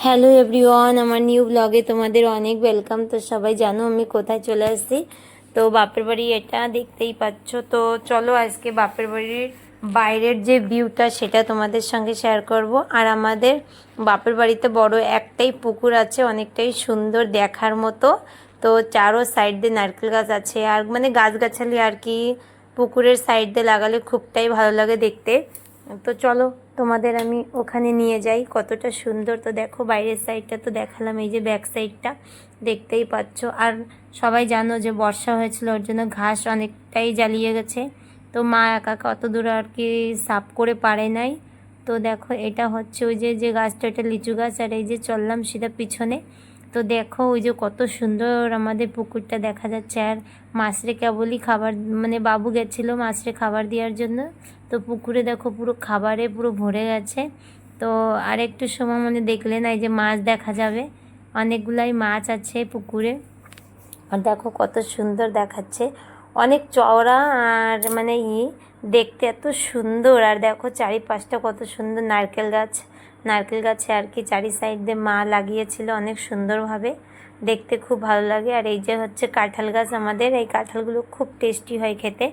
Hello everyone, আমার new ব্লগে তোমাদের অনেক ওয়েলকাম। তো সবাই জানো আমি কোথায় চলে আসছি। তো বাপের বাড়ি এটা দেখতেই পাচ্ছ। তো চলো আজকে বাপের বাড়ির বাইরের যে ভিউটা সেটা তোমাদের সঙ্গে শেয়ার করব। আর আমাদের বাপের বাড়িতে বড় একটাই পুকুর আছে, অনেকটাই সুন্দর দেখার মতো। তো চারো সাইড দিয়ে নারকেল গাছ আছে, আর মানে গাছগাছালি আর কি পুকুরের সাইড দিয়ে লাগালে খুবটাই ভালো লাগে দেখতে। তো চলো তোমাদের আমি ওখানে নিয়ে যাই, কতটা সুন্দর। তো দেখো বাইরের সাইডটা তো দেখালাম, এই যে ব্যাক সাইডটা দেখতেই পাচ্ছ। আর সবাই জানো যে বর্ষা হয়েছিল, ওর জন্য ঘাস অনেকটাই জ্বালিয়ে গেছে। তো মা একা একা অত দূরে আর কি সাফ করে পারে নাই। তো দেখো এটা হচ্ছে ওই যে যে গাছটা, এটা লিচু গাছ। আর এই যে চললাম সেটা পিছনে। তো দেখো ওই যে কত সুন্দর আমাদের পুকুরটা দেখা যাচ্ছে। আর মাছরে কেবলই খাবার, মানে বাবু গেছিলো মাছরে খাবার দেওয়ার জন্য। তো পুকুরে দেখো পুরো খাবারে পুরো ভরে গেছে। তো আর একটু সময় মানে দেখলে না, এই যে মাছ দেখা যাবে, অনেকগুলাই মাছ আছে পুকুরে। আর দেখো কত সুন্দর দেখাচ্ছে, অনেক চওড়া। আর মানে দেখতে এত সুন্দর। আর দেখো চারিপাশটা কত সুন্দর নারকেল গাছ, নারকেল গাছে আর কি চারি সাইড দিয়ে মা লাগিয়েছিল অনেক সুন্দরভাবে, দেখতে খুব ভালো লাগে। আর এই যে হচ্ছে কাঁঠাল গাছ আমাদের, এই কাঁঠালগুলো খুব টেস্টি হয় খেতে।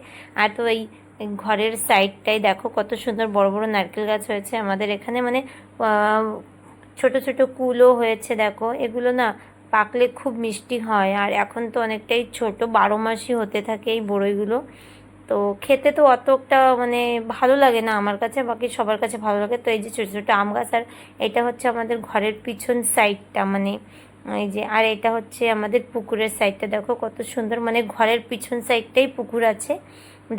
আর তো এই ঘরের সাইডটাই দেখো কত সুন্দর বড় বড় নারকেল গাছ হয়েছে আমাদের এখানে, মানে ছোট ছোট কুলও হয়েছে। দেখো এগুলো না পাকলে খুব মিষ্টি হয়। আর এখন তো অনেকটাই ছোট, 12 মাসই হতে থাকে এই বড়ইগুলো। তো খেতে তো অতটা মানে ভালো লাগে না আমার কাছে, বাকি সবার কাছে ভালো লাগে। তো এই যে ছোটো ছোটো আম গাছ, আর এটা হচ্ছে আমাদের ঘরের পিছন সাইডটা, মানে এই যে। আর এটা হচ্ছে আমাদের পুকুরের সাইডটা, দেখো কত সুন্দর, মানে ঘরের পিছন সাইডটাই পুকুর আছে।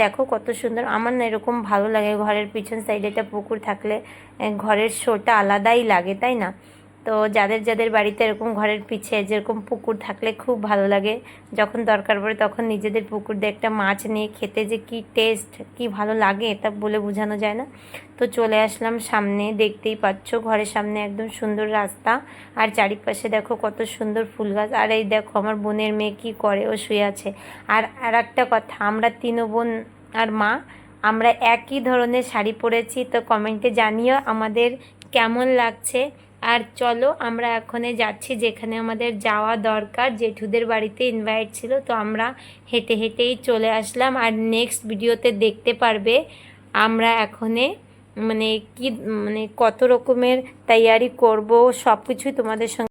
দেখো কত সুন্দর, আমার না এরকম ভালো লাগে ঘরের পিছন সাইডে একটা পুকুর থাকলে, ঘরের শোটা আলাদাই লাগে, তাই না? তো যাদের যাদের বাড়িতে এরকম ঘরের পিছে যেরকম পুকুর থাকলে খুব ভালো লাগে, যখন দরকার পড়ে তখন নিজেদের পুকুর দিয়ে একটা মাছ নিয়ে খেতে যে কি টেস্ট, কি ভালো লাগে, এটা বলে বোঝানো যায় না। তো চলে আসলাম সামনে, দেখতেই পাচ্ছ ঘরের সামনে একদম সুন্দর রাস্তা। আর চারিপাশে দেখো কত সুন্দর ফুল গাছ। আর এই দেখো আমার বোনের মেয়ে কি করে, ও শুয়ে আছে। আর একটা কথা, আমরা 3 বোন আর মা, আমরা একই ধরনের শাড়ি পরেছি। তো কমেন্টে জানিও আমাদের কেমন লাগছে। আর চলো আমরা এখনে যাচ্ছি যেখানে আমাদের যাওয়া দরকার, জেঠুদের বাড়িতে ইনভাইট ছিল। তো আমরা হেঁটে হেঁটেই চলে আসলাম। আর নেক্সট ভিডিওতে দেখতে পারবে আমরা এখনে মানে কি, মানে কত রকমের তৈয়ারি করব, সব কিছুই তোমাদের সঙ্গে